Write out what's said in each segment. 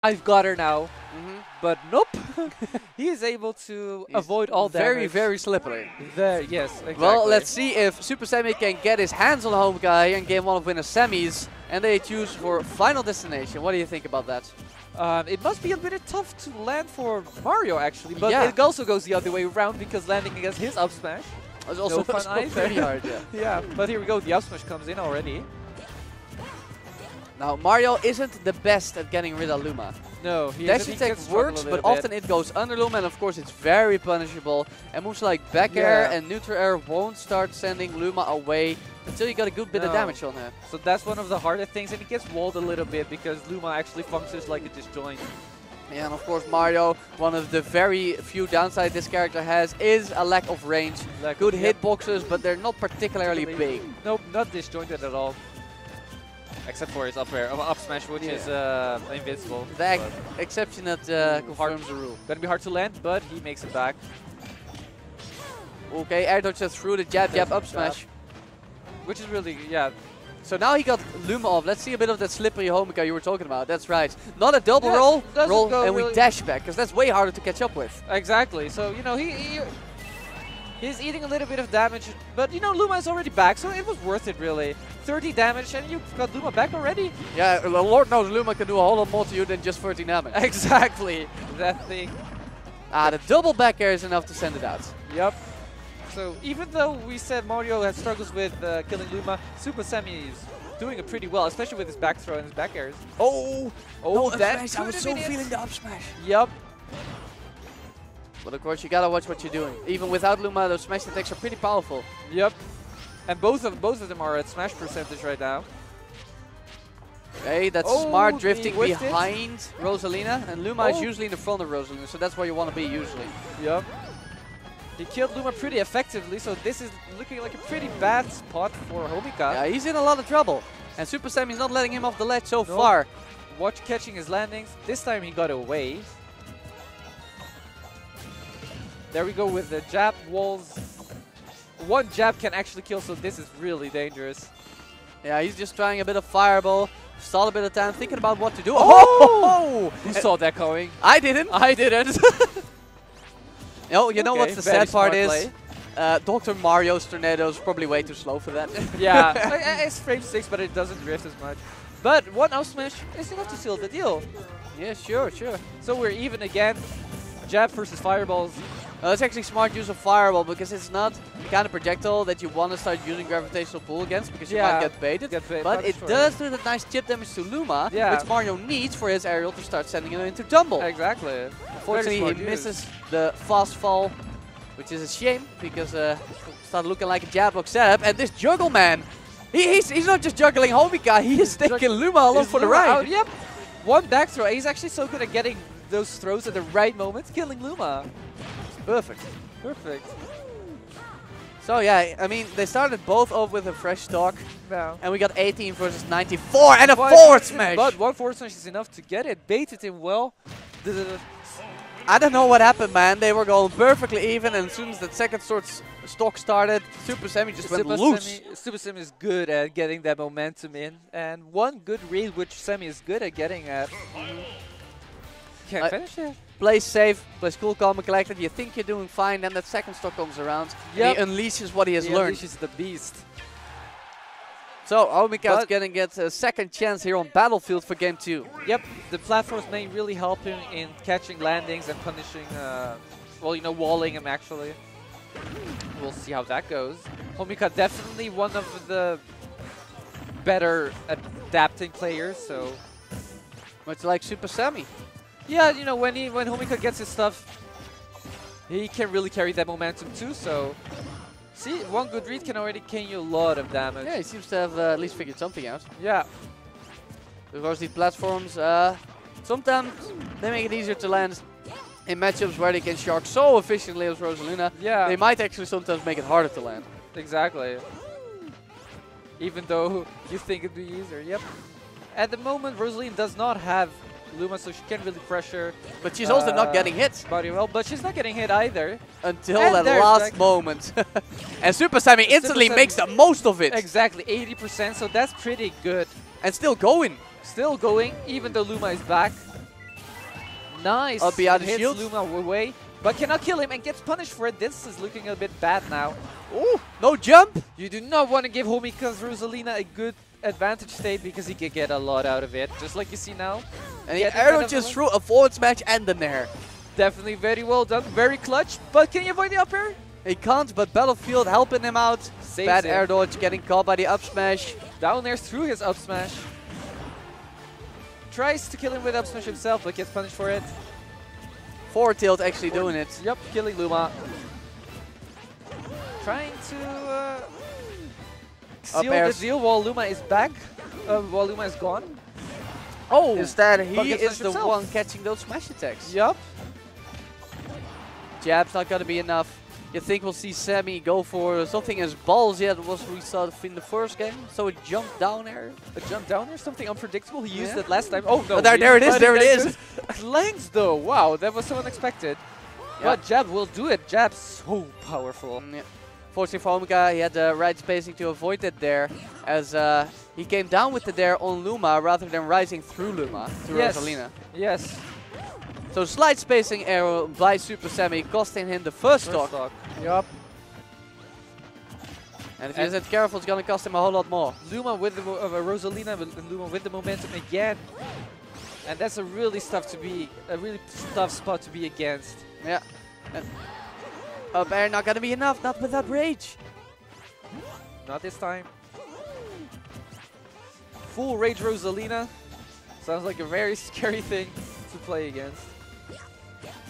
I've got her now. Mm-hmm. But nope. He is able to avoid all damage. Very slippery. Yes, exactly. Well, let's see if Supahsemmie can get his hands on Homika here in game 1 of winner semis. And they choose for final destination. What do you think about that? It must be a bit tough to land for Mario, actually. But Yeah. it also goes the other way around because landing against his up smash. It's also No fun either. very hard, yeah. Yeah, but here we go. The up smash comes in already. Now, Mario isn't the best at getting rid of Luma. No, he Dash isn't. He attack can struggle works, a but little bit. often it goes under Luma, and of course it's very punishable. And moves like back air Yeah. and neutral air won't start sending Luma away until you got a good bit of damage on her. So that's one of the harder things, and it gets walled a little bit because Luma actually functions like a disjoint. Yeah, and of course Mario, one of the very few downside this character has is a lack of range. Good hitboxes, but they're not particularly big. Nope, not disjointed at all. Except for his up air, up smash, which is invincible. The exception that confirms the rule. Gonna be hard to land, but he makes it back. Okay, air dodges through the jab up smash. Which is really, yeah. So now he got Luma off. Let's see a bit of that slippery Homika you were talking about. That's right. Not a double roll, and we dash back, because that's way harder to catch up with. Exactly. So, you know, he's eating a little bit of damage, but, you know, Luma is already back, so it was worth it, really. 30 damage, and you got Luma back already? Yeah, Lord knows Luma can do a whole lot more to you than just 13 damage. Exactly. That thing. The double back air is enough to send it out. Yep. So even though we said Mario has struggles with killing Luma, Supahsemmie is doing it pretty well, especially with his back throw and his back airs. Oh, that I was so feeling the up smash. Yep. But of course you gotta watch what you're doing. Even without Luma, those smash attacks are pretty powerful. Yep. And both of them are at smash percentage right now. Okay, that's smart drifting behind Rosalina, and Luma is usually in the front of Rosalina, so that's where you want to be usually. Yep. He killed Luma pretty effectively, so this is looking like a pretty bad spot for Homika. Yeah, he's in a lot of trouble. And Supahsemmie's not letting him off the ledge so far. Watch catching his landings. This time he got away. There we go with the jab walls. One jab can actually kill, so this is really dangerous. Yeah, he's just trying a bit of fireball. Stall a bit of time, thinking about what to do. Oh! Who saw that coming? I didn't. I didn't. No, you know what's the sad part is? Dr. Mario's tornado is probably way too slow for that. Yeah, it's frame 6, but it doesn't drift as much. But one up smash is enough to seal the deal. Yeah, sure. So we're even again. Jab versus fireballs. It's actually smart use of fireball because it's not the kind of projectile that you want to start using gravitational pull against because you might get baited. But it does do that nice chip damage to Luma, which Mario needs for his aerial to start sending him into tumble. Exactly. Unfortunately, he misses the fast fall, which is a shame because it started looking like a jab block setup. And this juggle man, he's not just juggling Homika, he is taking Luma along for the ride. Yep. One back throw. He's actually so good at getting those throws at the right moment, killing Luma. Perfect. So yeah, I mean, they started both off with a fresh stock. Yeah. And we got 18 versus 94 and a forward smash! But one forward smash is enough to get it. Baited him well. I don't know what happened, man. They were going perfectly even, and as soon as that second stock started, Supahsemmie just went loose. Supahsemmie is good at getting that momentum in. And one good read which Semi is good at getting at. Can't finish it. Play safe, play cool, calm and collected. You think you're doing fine, then that second stock comes around. Yep. And he unleashes what he has learned. He unleashes the beast. So Homika is going to get a second chance here on Battlefield for game 2. Yep, the platforms may really help him in catching landings and punishing, well, you know, walling him actually. We'll see how that goes. Homika definitely one of the better adapting players, so. Much like Supahsemmie. Yeah, you know, when Homika gets his stuff, he can really carry that momentum too, so. See, one good read can already gain you a lot of damage. Yeah, he seems to have at least figured something out. Yeah. Of course, these platforms, sometimes they make it easier to land in matchups where they can shark so efficiently as Rosalina. Yeah. They might actually sometimes make it harder to land. Exactly. Even though you think it'd be easier. Yep. At the moment, Rosalina does not have Luma, so she can't really pressure. But she's also not getting hit. But she's not getting hit either. Until that last moment. And Supahsemmie instantly makes the most of it. Exactly, 80%, so that's pretty good. And still going. Still going, even though Luma is back. Nice. Up behind the hits shield. Luma away, but cannot kill him and gets punished for it. This is looking a bit bad now. Ooh, no jump. You do not want to give Homika's Rosalina a good advantage state because he can get a lot out of it, just like you see now. And he arrow just threw a forward smash and an air. Definitely very well done, very clutch, but can you avoid the up air? He can't, but Battlefield helping him out. Saves Bad him. air dodge, getting caught by the up smash. Down air through his up smash. Tries to kill him with up smash himself, but gets punished for it. Forward tilt actually doing it. Yep, killing Luma. Trying to seal the deal while Luma is back, while Luma is gone. Oh! Instead, he is the one catching those smash attacks. Yup. Jab's not going to be enough. You think we'll see Semmie go for something as ballsy as we saw in the first game? So a jump down air? A jump down air? Something unpredictable? He used it last time. Oh no! Oh, there it is, there it is! Langs though, wow, that was so unexpected. Yeah. But Jab will do it. Jab's so powerful. Yeah. Fortunately for Homika, he had the right spacing to avoid it there, as he came down with the dare on Luma rather than rising through Luma, through Rosalina. Yes. So slight spacing arrow by Supahsemmie, costing him the first stock. Yup. And if he isn't careful, it's going to cost him a whole lot more. Luma with the Rosalina and Luma with the momentum again, and that's a really tough spot to be against. Yeah. And up air not going to be enough, not without rage. Not this time. Full rage Rosalina sounds like a very scary thing to play against.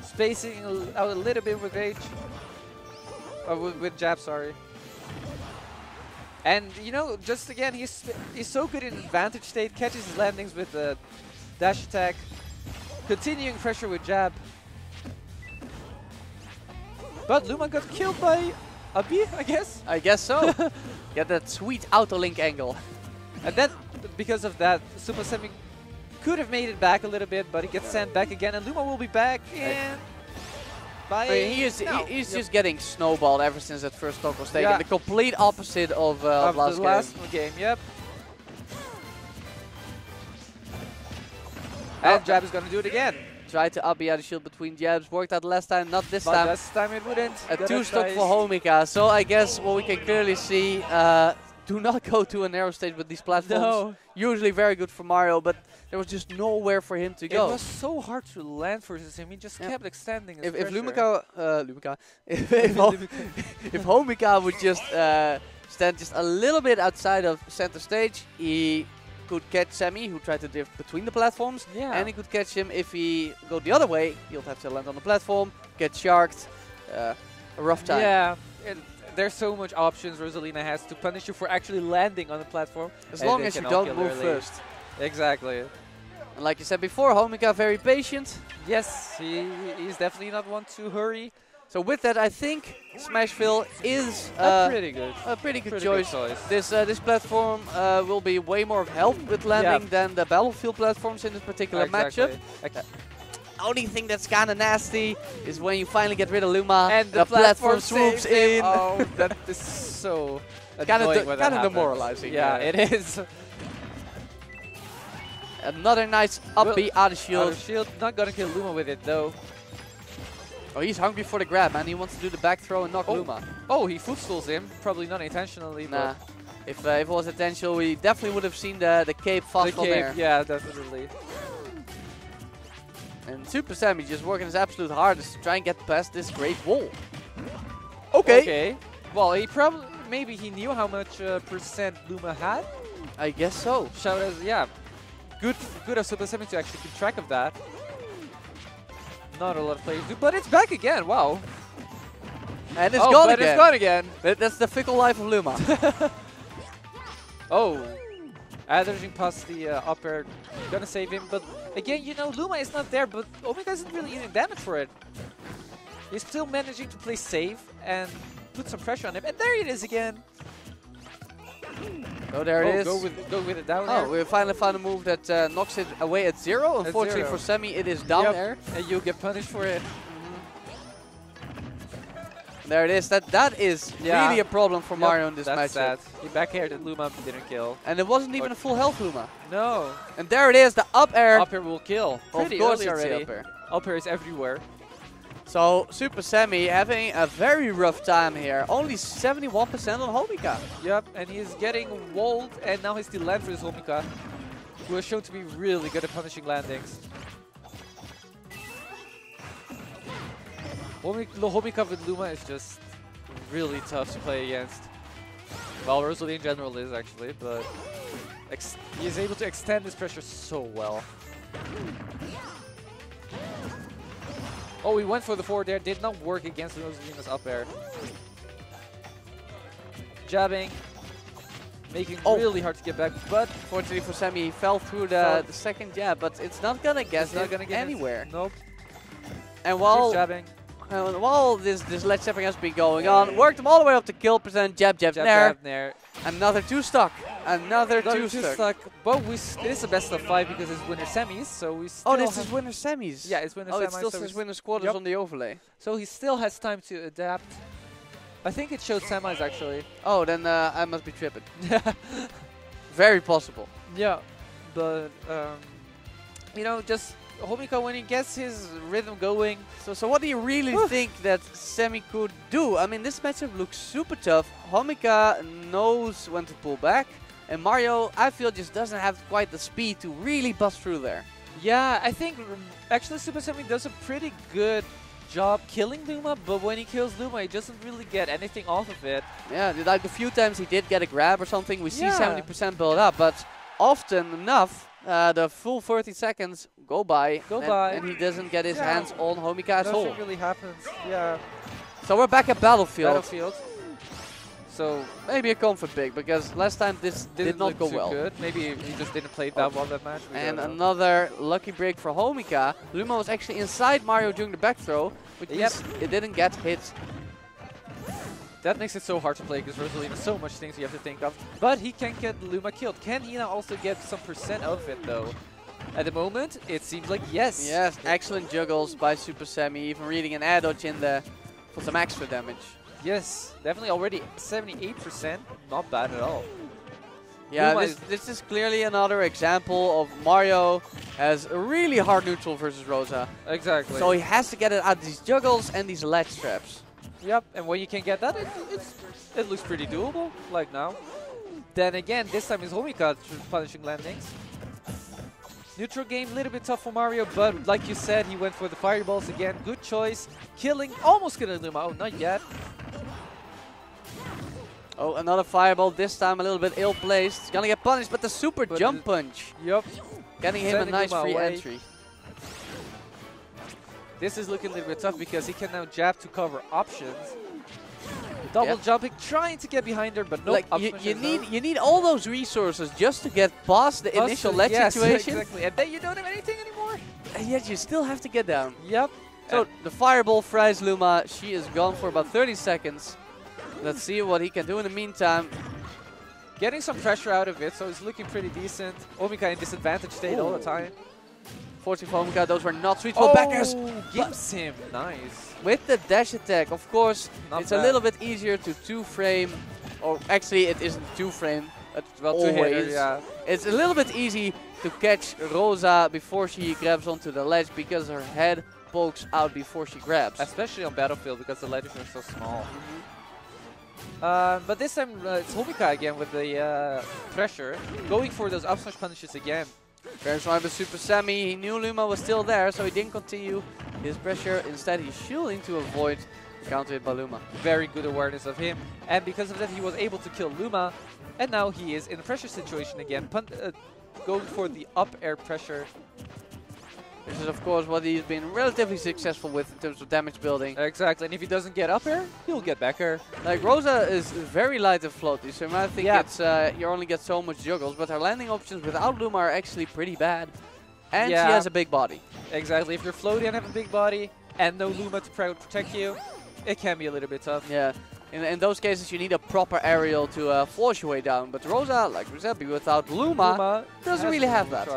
Spacing out a little bit with rage. With jab, sorry. And you know, just again, he's so good in advantage state, catches his landings with the dash attack, continuing pressure with jab. But Luma got killed by Abi, I guess? I guess so. Get that sweet auto link angle. And then, because of that, Supahsemmie could have made it back a little bit, but he gets sent back again, and Luma will be back in... He's just getting snowballed ever since that first stock was taken. The complete opposite of last game. Yep. And Jab is going to do it again. Tried to up the shield between jabs. Worked out last time, not this time. This time it wouldn't. A 2-stock for Homika. So I guess what we can clearly see, do not go to a narrow stage with these platforms. No. Usually very good for Mario, but there was just nowhere for him to go. It was so hard to land for him. He just kept extending his if Homika would just stand just a little bit outside of center stage, he could catch Semmie, who tried to drift between the platforms, and he could catch him if he go the other way. He'll have to land on the platform, get sharked, a rough time. Yeah. There's so much options Rosalina has to punish you for actually landing on the platform. As long as you don't move first. Exactly. And like you said before, Homika very patient. Yes, he's definitely not one to hurry. So with that, I think Smashville is a pretty good choice. This platform will be way more of help with landing than the Battlefield platforms in this particular matchup. Only thing that's kind of nasty is when you finally get rid of Luma and the platform swoops in. Oh, that is so kind of demoralizing. Yeah, it is. Another nice up B out of shield. Not gonna kill Luma with it though. Oh, he's hungry for the grab, man. He wants to do the back throw and knock Luma. Oh, he footstools him. Probably not intentionally. Nah. If it was intentional, we definitely would have seen the cape fast from there. Yeah, definitely. And Supahsemmie just working his absolute hardest to try and get past this great wall. Okay. Well, maybe he knew how much percent Luma had. I guess so. Shout out, good of Supahsemmie to actually keep track of that. Not a lot of players do, but it's back again. Wow. And it's gone again. It's gone again. That's the fickle life of Luma. Oh. Averaging past the up air, gonna save him, but again, you know, Luma is not there, but Homika isn't really eating damage for it. He's still managing to play safe and put some pressure on him, and there it is again. Oh, there it is. Go with it down there. Oh, we finally found a move that knocks it away at 0. Unfortunately for Semmie, it is down there. And you get punished for it. There it is. That is really a problem for Mario in this matchup. That's sad. He back aired and Luma didn't kill. And it wasn't even a full health Luma. No. And there it is, the up air. Up air will kill. Pretty of course early already. Up air. Up air is everywhere. So Supahsemmie having a very rough time here. Only 71% on Homika. Yep, and he's getting walled, and now he's still land for his Homika, who has shown to be really good at punishing landings. Homika with Luma is just really tough to play against. Well, Rosalina in general is actually, but he is able to extend his pressure so well. Oh, he went for the forward there. Did not work against Rosalina's up air. Jabbing. Making really hard to get back, but fortunately for Sammy, he fell through the second jab, but it's not gonna get anywhere. Nope. And while jabbing. This ledge stepping has been going on, worked him all the way up to kill percent, jab, nair. Another two stuck. Another two stuck. But it is a best of 5 because it's winner semis, so we still this is winner semis. Yeah, it's winner semis. Oh, it still says winner quarters on the overlay. So he still has time to adapt. I think it showed semis actually. Oh, then I must be tripping. Very possible. Yeah, but you know, just Homika, when he gets his rhythm going. So what do you really think that Sammy could do? I mean, this matchup looks super tough. Homika knows when to pull back, and Mario, I feel, just doesn't have quite the speed to really bust through there. Yeah, I think actually Supahsemmie does a pretty good job killing Luma, but when he kills Luma, he doesn't really get anything off of it. Yeah, like a few times he did get a grab or something. We see 70% build up, but often enough, the full 30 seconds go by, and he doesn't get his hands on Homika at all. Nothing really happens. Yeah. So we're back at Battlefield. So maybe a comfort pick because last time this did not go well. Good. Maybe he just didn't play that well that match. And another lucky break for Homika. Luma was actually inside Mario during the back throw, which means it didn't get hit. That makes it so hard to play because Rosalina has so much things you have to think of. But he can get Luma killed. Can he now also get some percent of it though? At the moment, it seems like yes. Yes, excellent juggles by Supahsemmie, even reading an air dodge in there for some extra damage. Yes, definitely already 78%. Not bad at all. Yeah, this is clearly another example of Mario has a really hard neutral versus Rosa. Exactly. So he has to get it out of these juggles and these ledge traps. Yep, and when you can get that, it looks pretty doable, like now. Then again, this time is Homika punishing landings. Neutral game, a little bit tough for Mario, but like you said, he went for the fireballs again. Good choice. Almost killing Luma. Oh, not yet. Oh, another fireball, this time a little bit ill-placed. He's gonna get punished, but the super jump punch. Yep. Getting him a nice free entry. This is looking a little bit tough because he can now jab to cover options. Double jumping, trying to get behind her, but no. Like you need all those resources just to get past the initial ledge situation. Exactly, and then you don't have anything anymore. And yet you still have to get down. Yep. So the fireball fries Luma. She is gone for about 30 seconds. Let's see what he can do in the meantime. Getting some pressure out of it, so it's looking pretty decent. Homika in disadvantage state all the time. Fortunately for Homika, those were not sweet spot backers. Gives him nice. With the dash attack, of course, it's a little bit easier to two-frame. Or actually, it isn't two-frame. Well, two-hitter, yeah. It's a little bit easy to catch Rosa before she grabs onto the ledge because her head pokes out before she grabs. Especially on Battlefield because the ledges are so small. But this time it's Homika again with the pressure, going for those up smash punishes again. Very smart with Supahsemmie. He knew Luma was still there, so he didn't continue his pressure. Instead, he's shielding to avoid the counter hit by Luma. Very good awareness of him, and because of that, he was able to kill Luma. And now he is in a pressure situation again, going for the up air pressure. This is, of course, what he's been relatively successful with in terms of damage building. Exactly, and if he doesn't get up air, he'll get back air. Like, Rosa is very light and floaty, so I think it's you only get so much juggles, but her landing options without Luma are actually pretty bad. And she has a big body. Exactly, if you're floaty and have a big body, and no Luma to protect you, it can be a little bit tough. Yeah, in those cases you need a proper aerial to force your way down, but Rosa, like we said, without Luma doesn't really have that.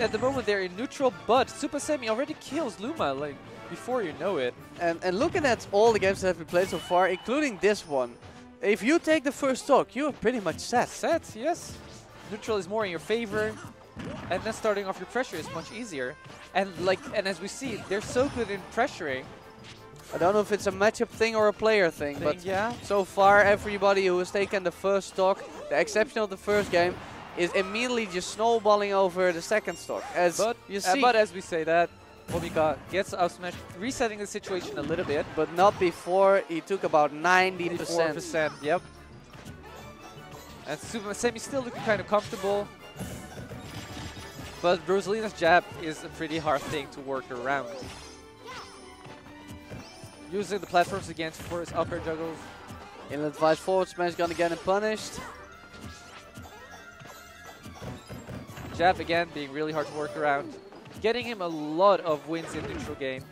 At the moment they're in neutral, but Supahsemmie already kills Luma. Like, before you know it. And looking at all the games that have been played so far, including this one, if you take the first stock, you are pretty much set. Set, yes. Neutral is more in your favor, and then starting off your pressure is much easier. And as we see, they're so good in pressuring. I don't know if it's a matchup thing or a player thing, but yeah. So far everybody who has taken the first stock, the exception of the first game, is immediately just snowballing over the second stock. But as we say that, Homika gets up smash, resetting the situation a little bit. But not before he took about 90%. 94%, yep. And Supahsemmie still looking kind of comfortable. But Rosalina's jab is a pretty hard thing to work around. Using the platforms again for his upper juggles. Inlet advice forward smash gonna get him punished. Jab again being really hard to work around. Getting him a lot of wins in neutral game.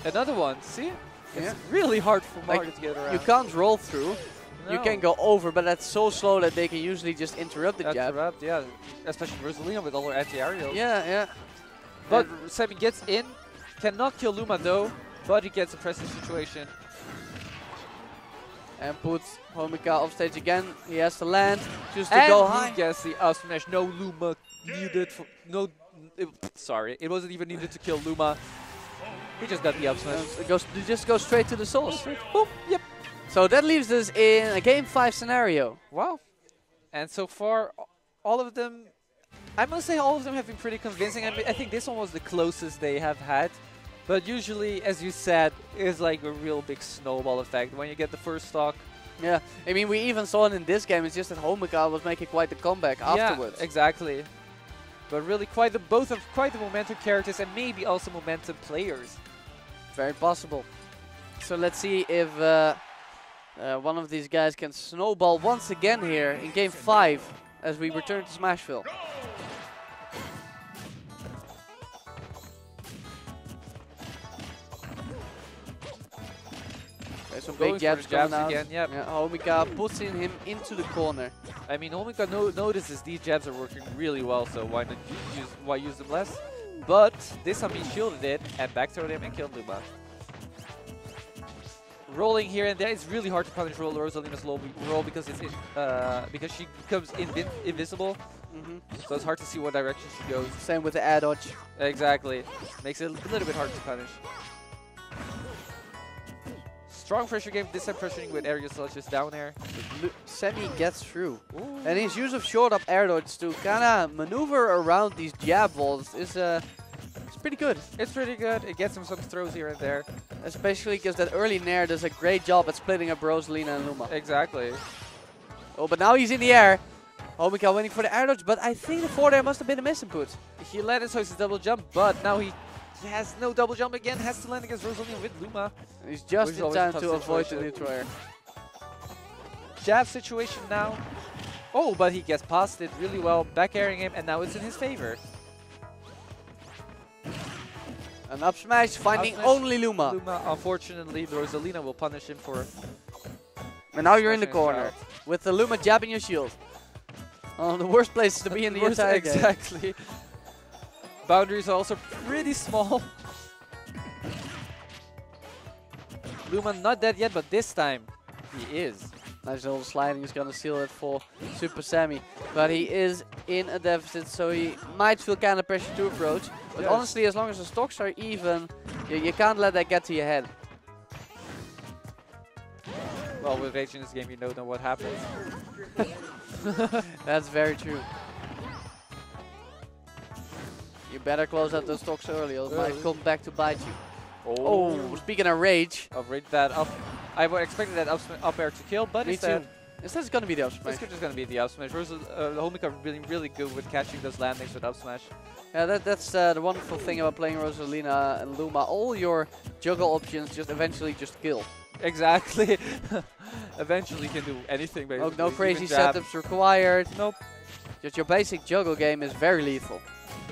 Another one, see? It's really hard for Mario to get around. You can't roll through. No. You can go over, but that's so slow that they can usually just interrupt the jab. Yeah. Especially Rosalina with all her anti-aerials. Yeah. But Sammy gets in. Cannot kill Luma though, but he gets a pressing situation. And puts Homika off stage again. He has to land. Just to go high. And he gets the up smash. No Luma needed. Sorry, it wasn't even needed to kill Luma. He just got the up smash. It just goes straight to the source. Boom. Yep. So that leaves us in a game 5 scenario. Wow. And so far, all of them, I must say all of them have been pretty convincing. I think this one was the closest they have had. But usually, as you said, it's like a real big snowball effect when you get the first stock. Yeah, I mean, we even saw it in this game. It's just that Homika was making quite the comeback afterwards. Yeah, exactly. But really, both of quite the momentum characters and maybe also momentum players. Very possible. So let's see if one of these guys can snowball once again here in game 5 as we return to Smashville. Some big jabs coming out. Again, yep. Yeah, Homika pushing him into the corner. I mean, Homika notices these jabs are working really well, so why use them less? But this time he shielded it and backthrown him and killed Luma. Rolling here and there, it's really hard to punish Rosalina's low roll because because she becomes invisible. So it's hard to see what direction she goes. Same with the air dodge. Exactly. Makes it a little bit hard to punish. Strong pressure game, this time pressuring with aerial such as down air. Semi gets through. Ooh. And his use of short up air dodge to kind of maneuver around these jab walls is it's pretty good. It's pretty good. It gets him some throws here and there. Especially because that early nair does a great job at splitting up Rosalina and Luma. Exactly. Oh, but now he's in the air. Homika waiting for the air dodge, but I think the forward air must have been a misinput. He landed so it's a double jump, but now he has no double jump again, has to land against Rosalina with Luma. He's just in time to avoid the neutral air. Jab situation now. Oh, but he gets past it really well, back airing him, and now it's in his favor. An up smash, finding only Luma. Luma, unfortunately, Rosalina will punish him for... And now you're in the corner, with the Luma jabbing your shield. Oh, the worst place to be in the entire game. Exactly. Boundaries are also pretty small. Luma not dead yet, but this time he is. Nice little sliding is going to seal it for Supahsemmie. But he is in a deficit, so he might feel kind of pressure to approach. But honestly, as long as the stocks are even, you can't let that get to your head. Well, with rage in this game, you don't know what happens. That's very true. You better close out those stocks early, or it might come back to bite you. Oh, speaking of rage. I've raged that up. I expected that up air to kill, but instead it's going to be the up smash. It's just going to be the up smash. Homika really good with catching those landings with up smash. Yeah, that's the wonderful thing about playing Rosalina and Luma. All your juggle options just eventually just kill. Exactly. Eventually you can do anything basically. No crazy setups required. Nope. Just your basic juggle game is very lethal.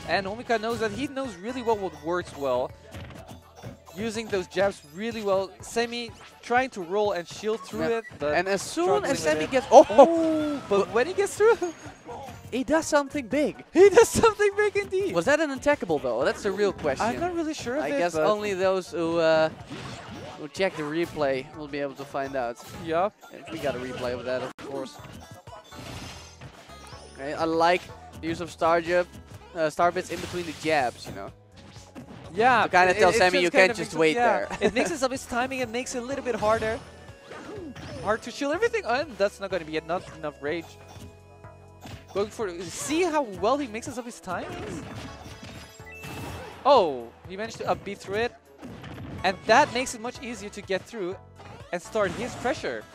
And Homika knows that he knows really well what works well. Using those jabs really well. Semi trying to roll and shield through it. But and as soon as Semi gets... but when he gets through... He does something big. He does something big indeed. Was that an attackable though? That's the real question. I'm not really sure of it. I guess only those who check the replay will be able to find out. Yeah. If we got a replay of that, of course. Okay, I like the use of star bits in between the jabs, you know. Yeah. To kind of tell Sammy you can't just wait there. It mixes up his timing and makes it a little bit harder. Hard to shield everything, and that's not going to be enough rage. Going for, see how well he mixes up his timings? Oh, he managed to upbeat through it. And that makes it much easier to get through and start his pressure.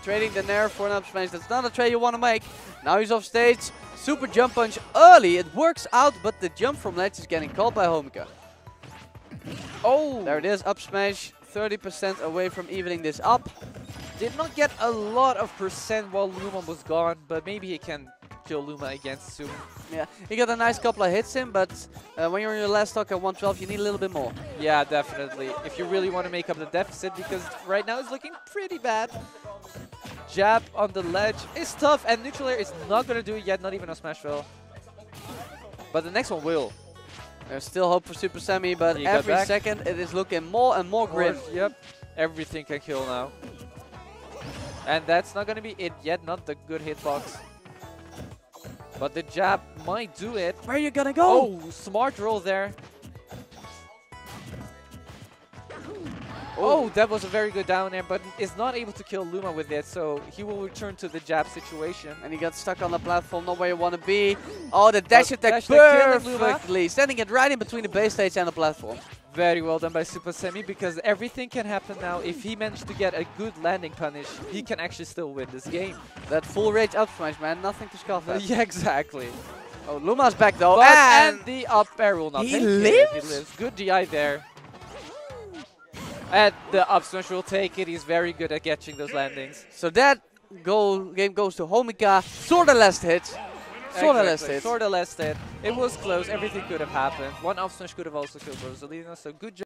Trading the Nair for an up smash, that's not a trade you want to make. Now he's off stage, super jump punch early, it works out, but the jump from ledge is getting caught by Homika. Oh! There it is, up smash, 30% away from evening this up. Did not get a lot of percent while Luma was gone, but maybe he can kill Luma again soon. Yeah, he got a nice couple of hits in, but when you're in your last stock at 112, you need a little bit more. Yeah, definitely. If you really want to make up the deficit, because right now it's looking pretty bad. Jab on the ledge is tough, and neutral air is not going to do it yet, not even a smash fail. But the next one will. There's still hope for Supahsemmie, but every second it is looking more and more grim. Yep, everything can kill now. And that's not going to be it yet, not the good hitbox. But the jab might do it. Where are you gonna go? Oh, smart roll there. Oh, that was a very good down air, but is not able to kill Luma with it, so he will return to the jab situation. And he got stuck on the platform, not where you want to be. Oh, the dash attack perfectly, sending it right in between the base stage and the platform. Very well done by Supahsemmie, because everything can happen now. If he managed to get a good landing punish, he can actually still win this game. That full rage up smash, man, nothing to scoff at. Yeah, exactly. Oh, Luma's back though, and the up air will not take it. He lives? He lives. Good DI there. And the up smash will take it. He's very good at catching those landings. So that game goes to Homika. Sorta last hit. Sorta last hit. It was close. Everything could have happened. One up smash could have also killed Rosalina. So good job.